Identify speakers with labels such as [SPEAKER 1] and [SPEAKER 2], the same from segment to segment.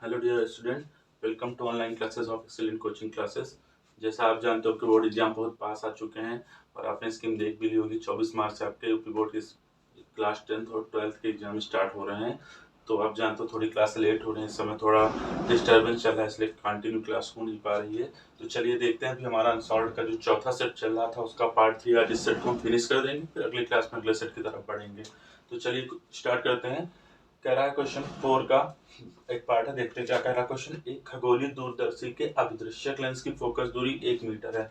[SPEAKER 1] Hello dear student, welcome to online classes of excellent coaching classes. जैसा आप जानते हो कि बोर्ड एग्जाम बहुत पास आ चुके हैं और आपने स्कीम देख भी ली होगी। 24 मार्च से आपके यूपी बोर्ड की क्लास 10th और 12th के एग्जाम स्टार्ट हो रहे हैं। तो आप जानते हो थोड़ी क्लास लेट हो रही है, इस समय थोड़ा डिस्टर्बेंस चल रहा है, इसलिए कंटिन्यू क्लास हो नहीं पा रही है। तो चलिए देखते हैं, अभी हमारा अनसॉल्व का जो चौथा सेट चल रहा था उसका पार्ट 3 आज इस सेट को हम फिनिश कर देंगे, फिर अगली क्लास में अगले सेट की तरफ बढ़ेंगे। तो चलिए स्टार्ट करते हैं। कह रहा है क्वेश्चन 4 का एक पार्ट है, देखते हैं क्या कह रहा है क्वेश्चन। एक खगोलीय दूरदर्शी के अभिदृश्यक लेंस की फोकस दूरी 1 मीटर है।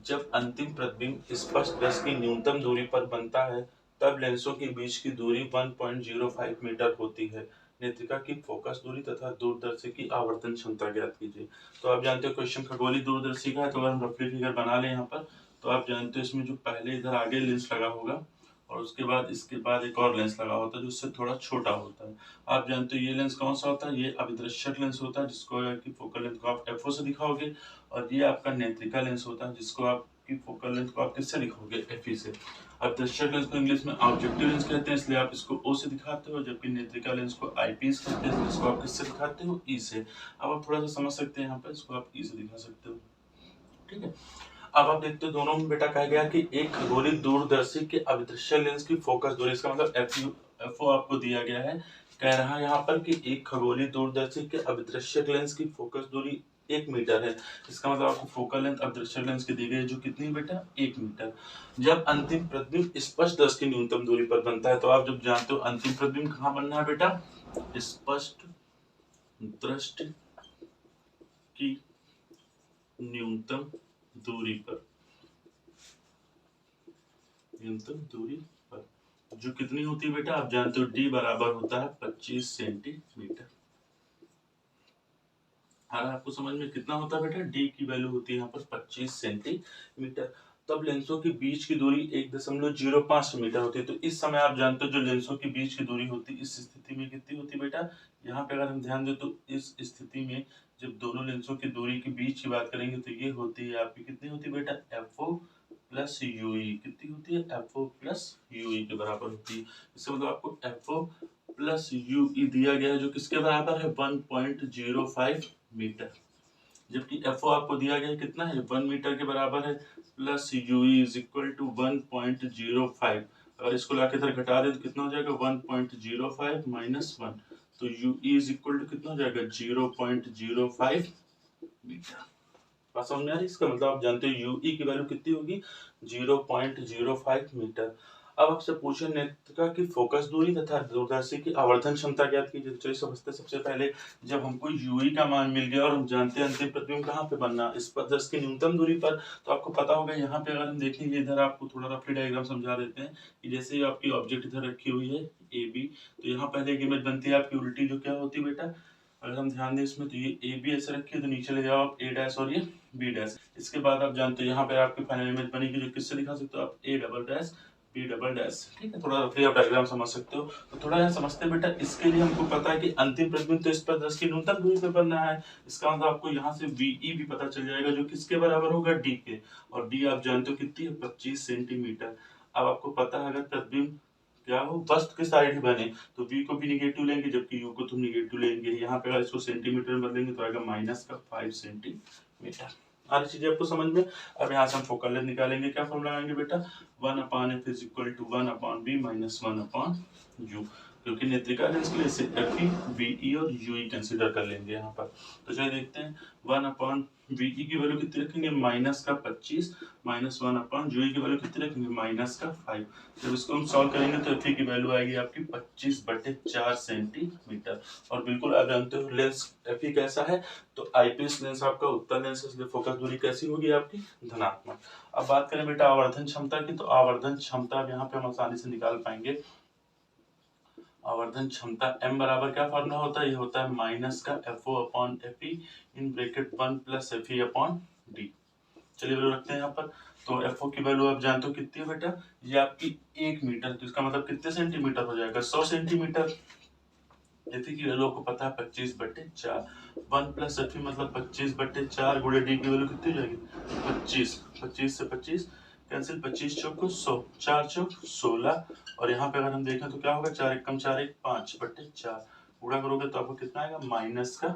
[SPEAKER 1] जब अंतिम प्रतिबिंब स्पष्ट दृश्य की न्यूनतम दूरी पर बनता है तब लेंसों के बीच की दूरी 1.05 मीटर होती है। नेत्रिका की फोकस दूरी तथा दूरदर्शी की आवर्तन क्षमता ज्ञात कीजिए। तो आप जानते हो क्वेश्चन खगोलीय दूरदर्शी का है, तो अगर हम रफली फिगर बना लें यहाँ पर, तो आप जानते हो इसमें जो पहले इधर आगे लेंस लगा होगा और उसके बाद इसके बाद एक और लेंस लगा होता है जो उससे थोड़ा छोटा होता है। आप जानते हो ये लेंस कौन सा होता है, ये अभिदृश्यक लेंस होता है जिसको की फोकल लेंथ को आप FO से दिखाओगे, और ये आपका नेत्रिका लेंस होता है जिसको आपकी फोकल लेंथ को आप किससे दिखाओगे, FE से। अभिदृश्यक लेंस को इंग्लिश में ऑब्जेक्टिव लेंस कहते हैं, इसलिए आप इसको O से दिखाते हो, जबकि नेत्रिका लेंस को आईपीस कहते हैं जिसको आप किससे दिखाते हो, E से। अब आप थोड़ा सा समझ सकते हैं, यहाँ पर इसको आप E से दिखा सकते हो, ठीक है। अब आप देखते हो दोनों में बेटा कहा गया कि एक खगोलीय दूरदर्शी के अभिदृश्य लेंस की फोकस दूरी, इसका मतलब FO आपको दिया गया है। कह रहा है यहाँ पर कि एक खगोलीय दूरदर्शी के अभिदृश्य लेंस की फोकस दूरी 1 मीटर है। इसका मतलब आपको फोकल लेंथ अभिदृश्य लेंस की दी गई है जो कितनी बेटा, 1 मीटर। जब अंतिम प्रतिबिंब स्पष्ट दृश्य की न्यूनतम दूरी पर बनता है, तो आप जब जानते हो अंतिम प्रतिबिंब कहाँ बनना है बेटा, स्पष्ट दृष्टि की न्यूनतम दूरी पर, न्यूनतम दूरी पर जो कितनी होती है बेटा, आप जानते हो D बराबर होता है 25 सेंटीमीटर। हाँ, आपको समझ में कितना होता है बेटा, D की वैल्यू होती है यहाँ पर 25 सेंटीमीटर। तब लेंसों के बीच की दूरी 1.05 मीटर होती है। तो इस समय आप जानते हो जो लेंसों के बीच की दूरी होती है इस स्थिति में कितनी होती है बेटा, यहाँ पे अगर हम ध्यान दें तो इस स्थिति में जब दोनों लेंसों की दूरी के बीच की बात करेंगे तो ये होती है आपकी कितनी होती है बेटा, FO प्लस UE। कितनी होती है, FO प्लस UE के बराबर होती है। इसका मतलब आपको FO प्लस UE दिया गया है जो किसके बराबर है, 1.05 मीटर। जबकि FO आपको दिया गया है कितना है, 1 मीटर के बराबर है, plus UE is equal to 1.05। अगर इसको लाके इधर घटा दे तो कितना हो जाएगा, 1.05 माइनस 1, तो UE इज इक्वल टू कितना हो जाएगा, 0.05 मीटर। बात समझ में आ रही है? इसका मतलब आप जानते हो UE की वैल्यू कितनी होगी, 0.05 मीटर। अब आपसे पूछे नेत्रिका की फोकस दूरी तथा दूरदर्शी की आवर्धन क्षमता ज्ञात कीजिए। चलिए समझते सबसे पहले, जब हमको UE का मान मिल गया और हम जानते हैं अंतिम प्रतिबिंब कहाँ पे बनना, इस पर दर्श की न्यूनतम दूरी पर, तो आपको पता होगा यहाँ पे अगर हम देखेंगे, इधर आपको थोड़ा रफली डायग्राम समझा देते हैं कि जैसे ही आपकी ऑब्जेक्ट इधर रखी हुई है AB, तो यहाँ पहले एक इमेज बनती है आपकी उल्टी, जो क्या होती है बेटा, अगर हम ध्यान दें इसमें, तो ये AB ऐसे रखी है तो नीचे ले जाओ आप A डैश और ये B डैश। इसके बाद आप जानते हो यहाँ पे आपकी फाइनल इमेज बनेगी जो किससे दिखा सकते हो आप, A double dash B double dash, ठीक है। थोड़ा रफली आप डायग्राम समझ सकते हो, तो थोड़ा यहाँ समझते हैं बेटा। इसके लिए हमको पता है कि अंतिम प्रतिबिंब तो इस पर 10 की न्यूनतम दूरी पे बनना है। इसका मतलब आपको यहाँ से VE भी पता चल जाएगा जो किसके बराबर होगा, D के, और D आप जानते हो कितनी है, 25 सेंटीमीटर। अब आपको पता है अगर प्रतिबिंब क्या हो, वस्तु के साइड ही बने तो V को भी निगेटिव लेंगे जबकि U को तुम निगेटिव लेंगे। यहाँ पे अगर इसको सेंटीमीटर में बदलेंगे तो आएगा माइनस का 5 सेंटीमीटर। सारी चीजें आपको समझ में। अब यहाँ से हम फोकल लेंथ निकालेंगे, क्या फॉर्मूला लगाएंगे बेटा, 1/f is equal to 1/b minus 1/u, क्योंकि नेत्रिका लेंस के लिए इसे FE, VE और UE कंसीडर कर लेंगे यहाँ पर। तो चलिए देखते हैं, 1/VE की वैल्यू कितनी रखेंगे, माइनस का 25, माइनस 1/UE की वैल्यू कितनी रखेंगे, माइनस का 5। जब इसको हम सॉल्व करेंगे तो FE की वैल्यू आएगी आपकी 25/4 सेंटीमीटर। और बिल्कुल आप जानते हो लेंस FE कैसा है, तो आईपीस लेंस आपका उत्तल लेंस है, इसलिए फोकस दूरी कैसी होगी आपकी, धनात्मक। अब बात करें बेटा आवर्धन क्षमता की, तो आवर्धन क्षमता यहाँ पे हम आसानी से निकाल पाएंगे। आवर्धन क्षमता M बराबर क्या फॉर्मूला होता है, ये होता है माइनस का FO upon FE in bracket 1 plus FE upon D। चलिए वैल्यू रखते हैं यहाँ पर। तो FO की वैल्यू आप जानते हो कितनी है बेटा, ये आपकी 1 मीटर, तो इसका मतलब कितने सेंटीमीटर हो जाएगा, 100 सेंटीमीटर। FE की वैल्यू आपको पता है 25/4, 1 प्लस FE मतलब 25/4 गुणे D की वैल्यू कितनी हो जाएगी, 25, 25 से 25 कैंसिल, 25 चौको 100, 4 चौक 16, और यहाँ पे अगर हम देखें तो क्या होगा, 4 1 कम 4 1 5/4, गुणा करोगे तो आपको कितना आएगा, माइनस का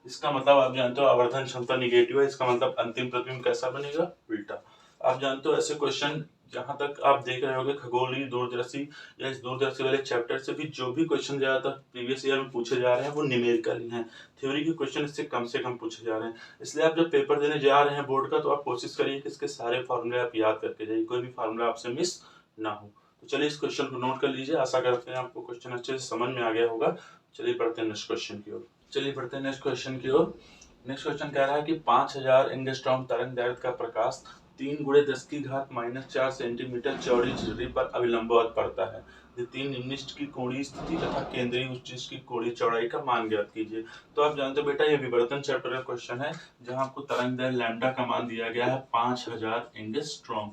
[SPEAKER 1] इसका मतलब आप जानते हो आवर्धन क्षमता निगेटिव है, इसका मतलब अंतिम प्रतिबिंब कैसा बनेगा, उल्टा। आप जानते हो ऐसे क्वेश्चन जहां तक आप देख रहे होगे खगोलीय दूरदर्शी या इस दूरदर्शी वाले चैप्टर से भी जो भी क्वेश्चन ज्यादातर प्रीवियस ईयर में पूछे जा रहे हैं वो न्यूमेरिकल ही हैं। थ्योरी के क्वेश्चन इससे कम से कम पूछे जा रहे हैं। इसलिए आप जब पेपर देने जा रहे हैं बोर्ड का तो आप कोशिश करिए कि इसके सारे फॉर्मूले आप याद करके जाइए, कोई भी फार्मूला आपसे मिस ना हो। तो चलिए इस क्वेश्चन को नोट कर लीजिए। आशा करते हैं आपको क्वेश्चन अच्छे से समझ में आ गया होगा। चलिए बढ़ते हैं नेक्स्ट क्वेश्चन की ओर। चलिए बढ़ते हैं नेक्स्ट क्वेश्चन की ओर। नेक्स्ट क्वेश्चन कह रहा है कि 5000 एंगस्ट्रॉम तरंग दैर्घ्य का प्रकाश 3 × 10⁻⁻⁴ सेंटीमीटर चौड़ी झिल्ली पर अभिलंबवत पड़ता है। द्वितीय निम्निष्ठ की कोणीय स्थिति तथा केंद्रीय उच्चिष्ठ की कोणीय चौड़ाई का मान ज्ञात कीजिए। तो आप जानते हो बेटा ये विवर्तन चैप्टर का क्वेश्चन है जहां आपको तरंग दैर्घ्य लैम्डा का मान दिया गया है 5000 एंगस्ट्रॉम।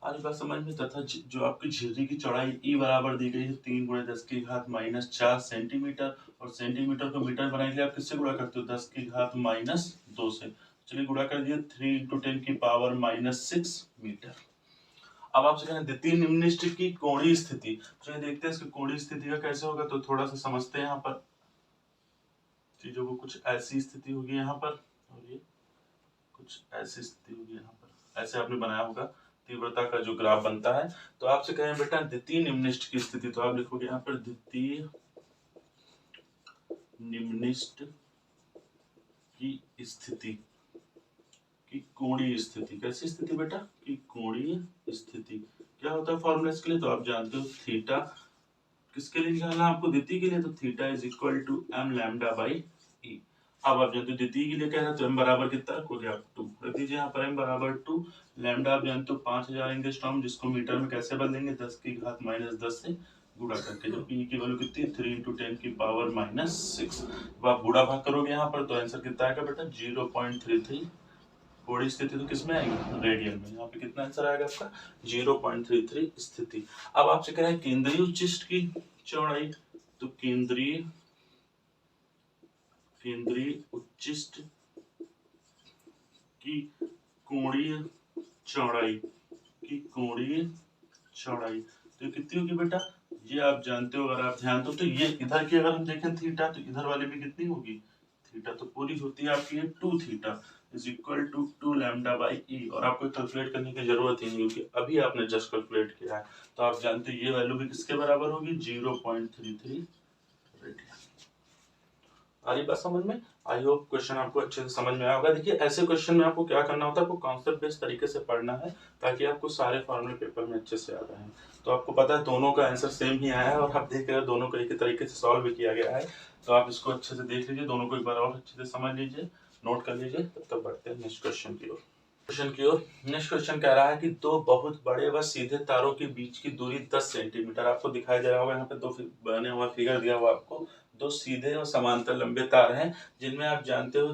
[SPEAKER 1] आज बात समझ में, तथा जो आपकी झिल्ली की चौड़ाई ई बराबर दी गई है 3 × 10⁻⁴ सेंटीमीटर, और सेंटीमीटर को मीटर बनाने के लिए आप किससे गुणा करते हो, 10⁻⁻2 से। चलिए गुणा कर दिए 3 × 10⁻⁻6 मीटर। अब आपसे कहें द्वितीय निम्निष्ठ की कोणीय स्थिति, चलिए देखते हैं इसकी कोणीय स्थिति का कैसे होगा। तो थोड़ा सा समझते हैं यहाँ पर चीजों को। कुछ ऐसी स्थिति होगी यहाँ पर और ये कुछ ऐसी स्थिति होगी यहाँ पर, ऐसे आपने बनाया होगा तीव्रता का जो ग्राफ बनता है। तो आपसे कहें बेटा द्वितीय निम्निष्ठ की स्थिति, तो आप लिखोगे यहाँ पर द्वितीय निम्निष्ठ की स्थिति की कोणीय स्थिति। कैसी स्थिति बेटा, की कोणीय स्थिति। क्या होता है फॉर्मूला इसके लिए, तो आप जानते हो थीटा किसके लिए निकालना आपको, द्वितीय के लिए, तो theta is equal to m lambda by e। अब आप जानते हो द्वितीय के लिए क्या है, तो m बराबर कितना रखोगे आप 2 रख दीजिए यहाँ पर, m बराबर 2। लैम्डा आप जानते हो 5000 एंगस्ट्रॉम, जिसको मीटर में कैसे बदलेंगे 10⁻⁻10 से गुणा करके, जो p की वैल्यू कितनी 3 × 10⁻⁶। अब आप गुणा भाग करोगे यहाँ पर तो आंसर कितना आएगा बेटा 0.33। कोणीय स्थिति तो किसमें आएगी, रेडियन में। यहाँ पे कितना आंसर आएगा आपका 0.33 स्थिति। अब आपसे कह रहे हैं केंद्रीय उच्चिष्ठ की चौड़ाई, तो केंद्रीय उच्चिष्ठ की कोणीय चौड़ाई तो कितनी होगी बेटा, ये आप जानते हो। अगर आप ध्यान दो तो ये इधर की अगर हम देखें थीटा, तो इधर वाले भी कितनी होगी थीटा, तो पूरी होती है आपकी 2 theta is equal to 2 lambda by e. और आपको कैलकुलेट करने की जरूरत ही नहीं क्योंकि अभी आपने जस्ट कैलकुलेट किया है। तो आप जानते हो ये वैल्यू भी किसके बराबर होगी 0.33 रेडियन। आ रही बात समझ में। आई होप क्वेश्चन आपको अच्छे से समझ में आया होगा। देखिए ऐसे क्वेश्चन में आपको क्या करना होता है, आपको कॉन्सेप्ट बेस्ड तरीके से पढ़ना है ताकि आपको सारे फॉर्मूले पेपर में अच्छे से आ रहे हैं। तो आपको पता है दोनों का आंसर सेम ही आया है और आप देख रहे हो दोनों को एक ही तरीके से सॉल्व भी किया गया है। तो आप इसको अच्छे से देख लीजिए, दोनों को एक बार और अच्छे से समझ लीजिए, नोट कर लीजिए। तब तक बढ़ते हैं नेक्स्ट क्वेश्चन की ओर। नेक्स्ट क्वेश्चन कह रहा है कि दो बहुत बड़े व सीधे तारों के बीच की दूरी 10 सेंटीमीटर। आपको दिखाई दे रहा होगा यहाँ पे दो बने हुआ फिगर दिया हुआ आपको। दो सीधे और समांतर लंबे तार हैं जिनमें आप जानते हो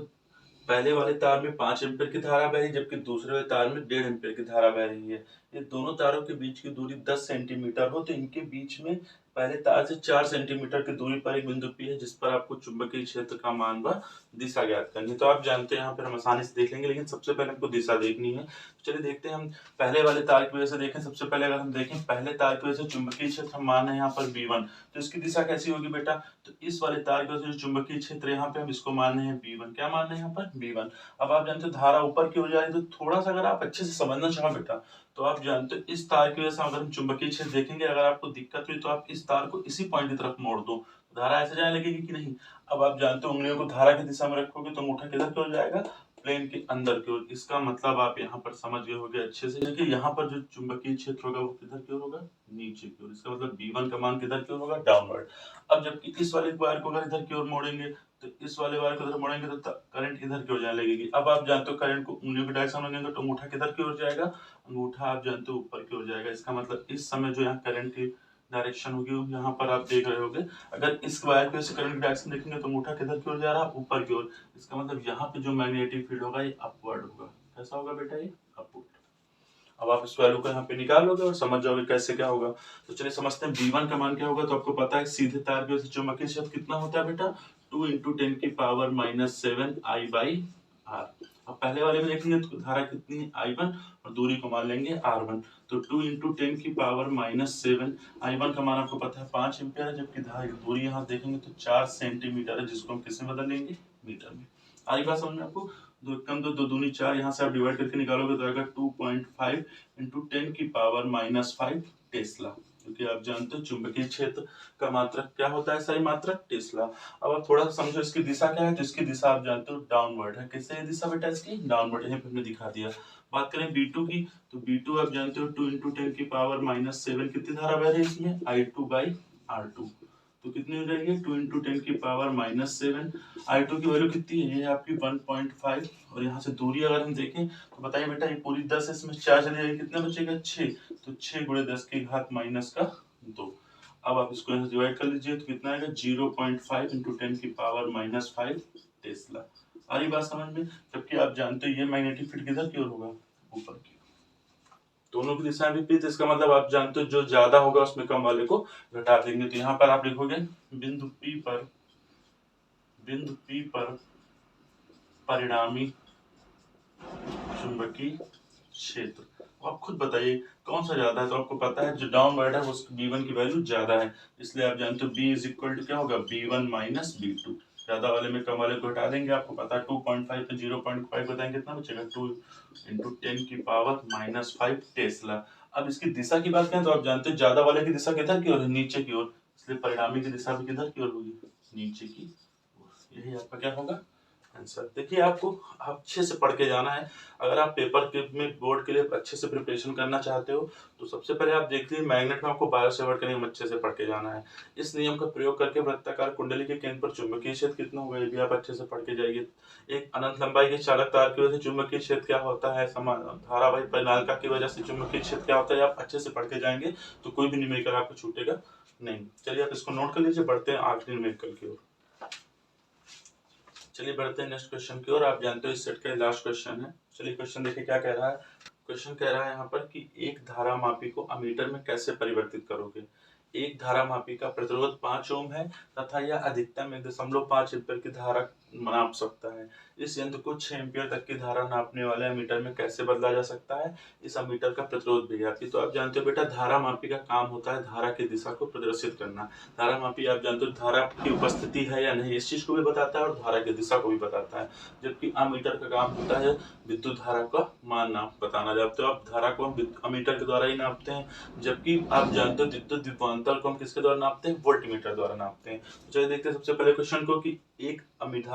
[SPEAKER 1] पहले वाले तार में 5 एम्पीयर की धारा बह रही है जबकि दूसरे वाले तार में 1.5 एम्पीयर की धारा बह रही है। ये दोनों तारों के बीच की दूरी 10 सेंटीमीटर हो तो इनके बीच में पहले तार से 4 सेंटीमीटर की दूरी पर एक बिंदु P है जिस पर आपको चुंबकीय क्षेत्र का मान व दिशा ज्ञात करनी है। तो आप जानते हैं यहाँ पर हम आसानी से देख लेंगे, लेकिन सबसे पहले हमको दिशा देखनी है। चलिए देखते हैं हम पहले वाले तार की वजह से देखें। सबसे पहले अगर हम देखें पहले तार की वजह से चुंबकीय क्षेत्र हम मान रहे हैं यहाँ पर B1, तो इसकी दिशा कैसी होगी बेटा, तो इस वाले तार की वजह से चुंबकीय क्षेत्र यहाँ पे हम इसको मान रहे हैं B1। क्या मान रहे हैं यहाँ पर B1। अब आप जानते हो धारा ऊपर की ओर जा रही है, तो थोड़ा सा अगर आप अच्छे से समझना चाहो बेटा तो आप जानते हो इस तार की वजह से अगर हम चुंबकीय क्षेत्र देखेंगे, अगर आपको दिक्कत हुई तो आप इस तार को इसी पॉइंट की तरफ मोड़ दो, धारा ऐसे जाने लगेगी कि नहीं। अब आप जानते हो उंगलियों को धारा की दिशा में रखोगे तो अंगूठा किधर की ओर जाएगा, प्लेन के अंदर की ओर। इसका मतलब आप यहाँ पर समझ गए होंगे अच्छे से। देखिए यहाँ पर जो चुंबकीय क्षेत्र होगा वो किधर की ओर होगा, नीचे की ओर। इसका मतलब B1 का मान किधर की ओर होगा, डाउनवर्ड। अब जबकि इस वाले वायर को अगर इधर की ओर मोड़ेंगे तो इस वाले वायर को इधर मोड़ेंगे तो करंट इधर की ओर जाने लगेगी। अब आप जानते हो करंट को उंगलियों की डायरेक्शन में लेंगे तो अंगूठा किधर की ओर जाएगा, अंगूठा आप जानते हो ऊपर की ओर जाएगा। इसका मतलब इस समय जो यहाँ करंट की डायरेक्शन होगी यहाँ पर आप देख रहे होगे, अगर इस वायर पे से करंट की डायरेक्शन देखेंगे तो अंगूठा किधर की ओर जा रहा है, ऊपर की ओर। इसका मतलब यहाँ पे जो मैग्नेटिक फील्ड होगा ये अपवर्ड होगा। कैसा होगा बेटा, ये अपवर्ड। अब आप इस वैल्यू को यहाँ पे निकाल लोगे और समझ जाओगे कैसे क्या होगा। तो चलिए समझते हैं B1 का मान क्या होगा। तो आपको पता है सीधे तार की वजह से चुंबकीय क्षेत्र कितना होता है बेटा, 2 × 10⁻⁻7 I/R। अब पहले वाले में देखेंगे तो धारा कितनी है I1 और दूरी को मान लेंगे R1, तो 2 × 10 की पावर -7, I1 का मान आपको पता है 5 एम्पियर है, जबकि दूरी यहाँ देखेंगे तो 4 सेंटीमीटर है, जिसको हम किस में बदलेंगे, मीटर में। आई बात समझ में आपको? दो कम दो दूनी 4, यहाँ से आप डिवाइड करके निकालोगे तो आएगा 2.5 × 10 की पावर -5 टेस्ला, क्योंकि आप जानते हो चुंबकीय क्षेत्र का मात्रक क्या होता है, सही मात्रक टेस्ला। अब आप थोड़ा सा समझो इसकी दिशा क्या है, तो इसकी दिशा आप जानते हो डाउनवर्ड है। किससे है दिशा बेटा इसकी, डाउनवर्ड, यहाँ पे हमने दिखा दिया। बात करें B2 की, तो B2 आप जानते हो 2 × 10 की पावर -7 कितनी धारा बह रही है इसमें, I2/R2, तो कितनी हो जाएगी 2 × 10 की पावर -7। I2 की वैल्यू कितनी है, ये आपकी 1.5, और यहाँ से दूरी अगर हम देखें तो बताइए बेटा, ये पूरी 10 इसमें 4 चले जाएगी, कितना बचेगा 6, तो 6 × 10 की घात -2। अब आप इसको यहाँ डिवाइड कर लीजिए तो कितना आएगा 0.5 × 10 की पावर -5 टेस्ला। आ रही बात समझ में? जबकि आप जानते हो ये मैग्नेटिक फील्ड किधर की ओर होगा, ऊपर की, दोनों की दिशा विपरीत, इसका मतलब आप जानते हो जो ज्यादा होगा उसमें कम वाले को घटा देंगे। तो यहाँ पर आप लिखोगे बिंदु P पर परिणामी चुंबकीय क्षेत्र। आप खुद बताइए कौन सा ज्यादा है, तो आपको पता है जो डाउनवर्ड है उसकी B1 की वैल्यू ज्यादा है, इसलिए आप जानते हो B = क्या होगा, B1 - B2। ज्यादा वाले में कम वाले को हटा देंगे, आपको पता है 2.5 पे 0.5 बताएंगे कितना बचेगा, 2 × 10 की पावर -5 टेस्ला। अब इसकी दिशा की बात करें तो आप जानते हैं ज्यादा वाले की दिशा किधर की ओर है, नीचे की ओर, इसलिए परिणामी की दिशा भी किधर की ओर होगी, नीचे की ओर। यही आपका क्या होगा आंसर। देखिए आपको अच्छे से पढ़ के जाना है। अगर आप पेपर के में बोर्ड के लिए अच्छे से प्रिपरेशन करना चाहते हो तो सबसे पहले आप देख लीजिए मैग्नेट में आपको बायो सेवर्ट का नियम अच्छे से पढ़ के जाना है। इस नियम का प्रयोग करके वृत्ताकार कुंडली के केंद्र पर चुंबकीय क्षेत्र कितना होगा, ये भी आप अच्छे से पढ़ के जाइए। एक अनंत लंबाई के चालक तार की वजह से चुंबकीय क्षेत्र क्या होता है, समान धारावाही परिनालिका की वजह से चुंबकीय क्षेत्र क्या होता है, आप अच्छे से पढ़ के जाएंगे तो कोई भी न्यूमेरिकल आपको छूटेगा नहीं। चलिए आप इसको नोट कर लीजिए, बढ़ते हैं आखिरी न्यूमेरिकल की ओर। चलिए बढ़ते हैं नेक्स्ट क्वेश्चन की ओर। आप जानते हो इस सेट का लास्ट क्वेश्चन है। चलिए क्वेश्चन देखिए क्या कह रहा है। क्वेश्चन कह रहा है यहाँ पर कि एक धारामापी को अमीटर में कैसे परिवर्तित करोगे। एक धारामापी का प्रतिरोध 5 ओम है तथा यह अधिकतम 1.5 एम्पीयर की धारा नाप सकता है। इस यंत्र को 6 एम्पीयर तक की धारा नापने वाले अमीटर में कैसे बदला जा सकता है। इस अमीटर का प्रतिरोध भी है। तो आप जानते हो बेटा धारामापी का काम होता है धारा की दिशा को प्रदर्शित करना। धारामापी आप जानते हो धारा की उपस्थिति है या नहीं इस चीज को भी बताता है और धारा की दिशा को भी बताता है, जबकि अमीटर का काम होता है विद्युत धारा का मान नाप बताना। जानते हो आप धारा को हम अमीटर के द्वारा ही नापते हैं, जबकि आप जानते हो विद्युत विभवांतर को हम किसके द्वारा नापते हैं, वोल्टमीटर द्वारा नापते हैं। तो चलिए देखते हैं सबसे पहले क्वेश्चन को कि एक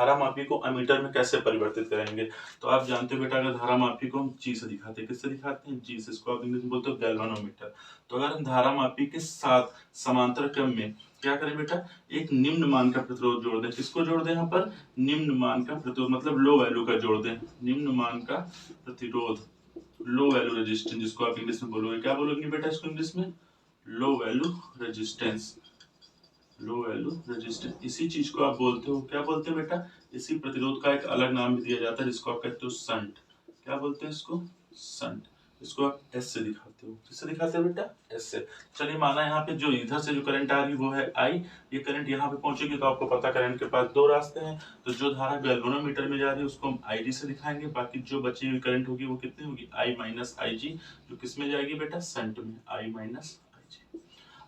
[SPEAKER 1] धारामापी को अमीटर में कैसे परिवर्तित करेंगे। तो आप जानते हो बेटा अगर धारामापी को हम जी से दिखाते हैं, किससे दिखाते हैं, जी से, इसको आप इंग्लिश में बोलते हो गैल्वेनोमीटर। तो अगर हम धारामापी के साथ समांतर क्रम में क्या करें बेटा, एक निम्न मान का प्रतिरोध जोड़ दें। किसको जोड़ दें यहाँ पर, निम्न मान का प्रतिरोध, मतलब लो वैल्यू का जोड़ दें, निम्न मान का प्रतिरोध, लो वैल्यू रेजिस्टेंस, जिसको आप इंग्लिश में बोलोगे, क्या बोलोगे बेटा इसको इंग्लिश में, low value resistance. Low value resistance इसी चीज को आप बोलते हो, क्या बोलते हैं बेटा, इसी प्रतिरोध का एक अलग नाम भी दिया जाता है जिसको आप कहते हो संट। क्या बोलते हैं इसको, संट। इसको आप एस से दिखाते हो, किससे दिखाते हो बेटा, एस से। चलिए माना यहाँ पे जो इधर से जो करंट आ रही है वो है आई, ये करंट यहाँ पे पहुंचेगी तो आपको पता करंट के पास दो रास्ते हैं, तो जो धारा गैल्वेनोमीटर में जा रही है उसको हम आई से दिखाएंगे, बाकी जो बची हुई करंट होगी वो कितनी होगी, आई माइनस आई जी, जो किसमें जाएगी बेटा, संट में, आई माइनस आई जी।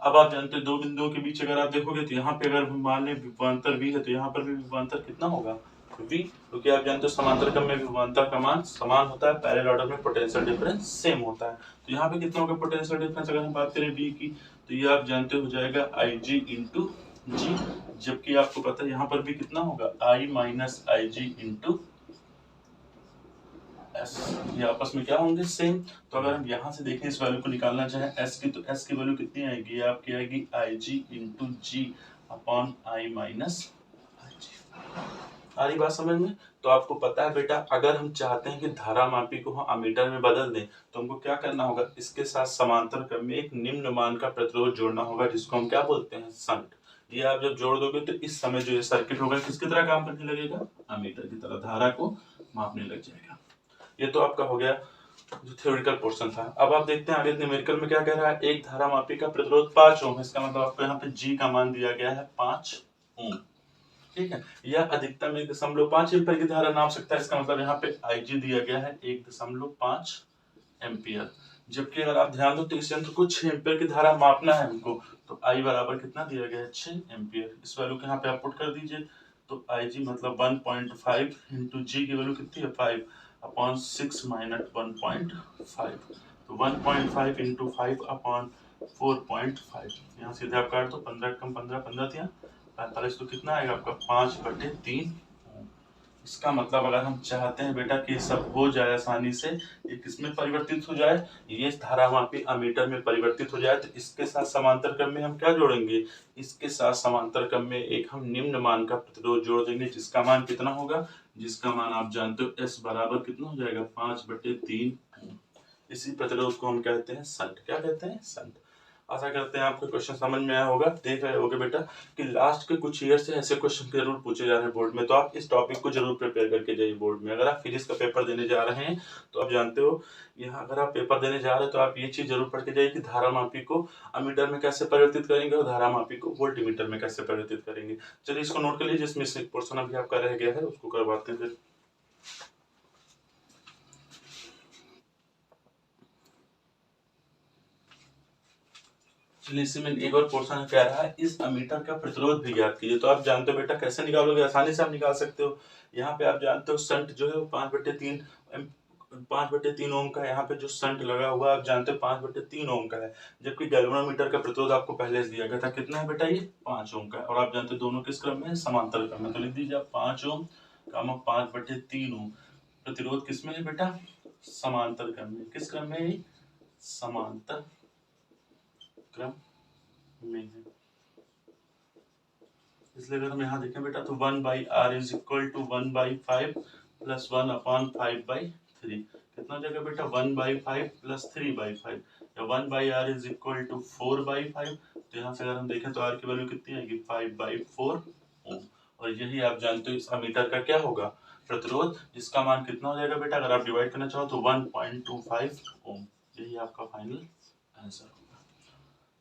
[SPEAKER 1] अब आप जानते हैं दो बिंदुओं के बीच अगर आप देखोगे तो यहाँ पे अगर मान लें विभवांतर V है तो यहाँ पर भी विभवांतर कितना होगा, V, क्योंकि आप जानते हो समांतर क्रम में विभवांतर का मान समान होता है, पैरेलल ऑर्डर में पोटेंशियल डिफरेंस सेम होता है। तो यहाँ पे कितना होगा पोटेंशियल डिफरेंस, अगर हम बात करें V की तो ये आप जानते हो जाएगा IG इंटू जी, जबकि आपको पता है यहाँ पर भी कितना होगा, I minus I G into S, ये आपस में क्या होंगे, सेम। तो अगर हम यहाँ से देखें इस वैल्यू को निकालना चाहें एस की, तो एस की वैल्यू कितनी आएगी, आपकी आएगी I G into G upon I minus I G. आ रही बात समझ में। तो आपको पता है बेटा अगर हम चाहते हैं कि धारामापी को हम अमीटर में बदल दें तो हमको क्या करना होगा, इसके साथ समांतर क्रम में एक निम्न मान का प्रतिरोध जोड़ना होगा जिसको हम क्या बोलते हैं, संट। ये आप जब जोड़ दोगे तो इस समय जो ये सर्किट होगा किसकी तरह काम करने लगेगा, अमीटर की तरह धारा को मापने लग जाएगा। ये तो आपका हो गया जो थ्योरेटिकल पोर्शन था। अब आप देखते हैं आगे न्यूमेरिकल में क्या कह रहा है, एक धारामापी का प्रतिरोध 5 ओम है, इसका मतलब आपको यहाँ पे G का मान दिया गया है 5 ओम। ठीक है, या अधिकतम 1.5 एम्पीयर की धारा नाप सकता है। इसका मतलब यहाँ पे IG दिया गया है 1.5 एम्पीयर। जबकि अगर आप ध्यान दो तो इस यंत्र को 6 एम्पीयर की धारा मापना है हमको, तो I बराबर कितना दिया गया है 6 एम्पीयर। इस वैल्यू को यहाँ पे आप पुट कर दीजिए, तो IG मतलब 1.5 इंटू G की वैल्यू कितनी है 5 अपॉन 6 माइनस 1.5, तो 1.5 इंटू 5 अपॉन 4.5। यहाँ सीधे आप काट दो, 15 कम 15 15 दिया 45, तो कितना आएगा आपका 5/3। इसका मतलब अगर हम चाहते हैं बेटा कि सब हो जाए आसानी से, ये किसमें परिवर्तित हो जाए, ये धारामापी अमीटर में परिवर्तित हो जाए, तो इसके साथ समांतर क्रम में हम क्या जोड़ेंगे, इसके साथ समांतर क्रम में एक हम निम्न मान का प्रतिरोध जोड़ देंगे, जिसका मान कितना होगा, जिसका मान आप जानते हो S बराबर कितना हो जाएगा 5/3। इसी प्रतिरोध को हम कहते हैं संट। क्या कहते हैं, संट। आशा करते हैं आपको क्वेश्चन समझ में आया होगा। देख रहे होगे बेटा कि लास्ट के कुछ ईयर से ऐसे क्वेश्चन जरूर पूछे जा रहे हैं बोर्ड में, तो आप इस टॉपिक को जरूर प्रिपेयर करके जाइए बोर्ड में। अगर आप फिजिक्स का पेपर देने जा रहे हैं तो आप जानते हो, यहाँ अगर आप पेपर देने जा रहे हैं तो आप ये चीज जरूर पढ़ के जाइए कि धारामापी को अमीटर में कैसे परिवर्तित करेंगे और धारामापी को वोल्टमीटर में कैसे परिवर्तित करेंगे। चलिए इसको नोट कर लीजिए, जिसमें से एक पोर्शन अभी आपका रह गया है उसको करवाते हैं फिर। चलिए इसी में एक और पोर्शन क्या रहा है, इस अमीटर का प्रतिरोध भी ज्ञात कीजिए। तो आप जानते हो बेटा कैसे निकालोगे, आसानी से आप निकाल सकते हो। यहाँ पे आप जानते हो संट जो है वो 5/3 ओम का है। यहाँ पे जो संट लगा हुआ है आप जानते हो 5/3 ओम का है, जबकि गैल्वेनोमीटर का प्रतिरोध आपको पहले से दिया गया था, कितना है बेटा ये 5 ओम का है। और आप जानते हो दोनों किस क्रम में है, समांतर क्रम में। तो लिख दीजिए आप 5 ओम कामा 5/3 ओम। प्रतिरोध किस में है बेटा, समांतर क्रम में। किस क्रम में है, समांतर क्रम में है। इसलिए अगर हम यहाँ देखें बेटा तो 1/r is equal to 1/5 plus 1/5/3। कितना जगह बेटा 1/5 प्लस 3/5, या 1/r इज इक्वल टू 4/5। तो यहाँ से अगर हम देखें तो r की वैल्यू कितनी आएगी 5/4 ओम। और यही आप जानते हो इस अमीटर का क्या होगा, प्रतिरोध, जिसका मान कितना हो जाएगा बेटा, अगर आप डिवाइड करना चाहो तो 1.25 ओम। यही आपका फाइनल आंसर।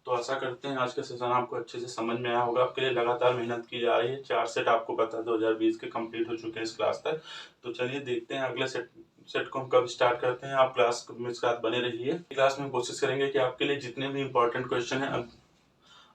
[SPEAKER 1] तो आशा करते हैं आज का सेशन आपको अच्छे से समझ में आया होगा। आपके लिए लगातार मेहनत की जा रही है। 4 सेट आपको पता है 2020 के कंप्लीट हो चुके हैं इस क्लास तक। तो चलिए देखते हैं अगले सेट को हम कब स्टार्ट करते हैं। आप क्लास में साथ बने रहिए। क्लास में कोशिश करेंगे कि आपके लिए जितने भी इंपॉर्टेंट क्वेश्चन है,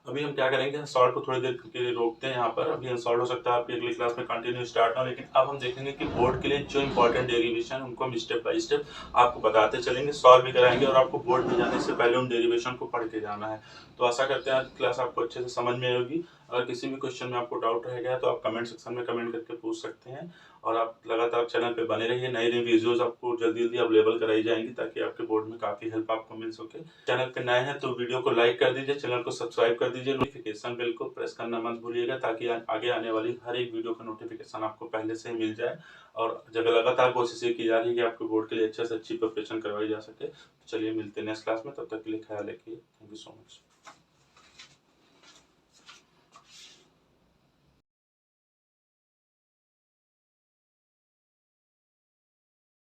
[SPEAKER 1] अभी हम क्या करेंगे, सॉल्व को थोड़ी देर के लिए रोकते हैं यहाँ पर। अभी अनसॉल्व हो सकता है आपकी अगली क्लास में कंटिन्यू स्टार्ट ना, लेकिन अब हम देखेंगे कि बोर्ड के लिए जो इंपॉर्टेंट डेरिवेशन उनको हम स्टेप बाय स्टेप आपको बताते चलेंगे, सॉल्व भी कराएंगे, और आपको बोर्ड में जाने से पहले उन डेरिवेशन को पढ़ के जाना है। तो आशा करते हैं आज क्लास आपको अच्छे से समझ में आएगी। अगर किसी भी क्वेश्चन में आपको डाउट रह गया है तो आप कमेंट सेक्शन में कमेंट करके पूछ सकते हैं। और आप लगातार चैनल पे बने रहिए, नई नई वीडियोस आपको जल्दी जल्दी अवेलेबल कराई जाएंगी, ताकि आपके बोर्ड में काफी हेल्प आपको मिल सके। चैनल पे नए हैं तो वीडियो को लाइक कर दीजिए, चैनल को सब्सक्राइब कर दीजिए, नोटिफिकेशन बेल को प्रेस करना मत भूलिएगा, ताकि आगे आने वाली हर एक वीडियो का नोटिफिकेशन आपको पहले से ही मिल जाए। और जब लगातार कोशिश ये की जा रही है कि आपके बोर्ड के लिए अच्छे से अच्छी प्रिपरेशन करवाई जा सके। तो चलिए मिलते हैं नेक्स्ट क्लास में, तब तक के लिए ख्याल रखिए। Thank you so much.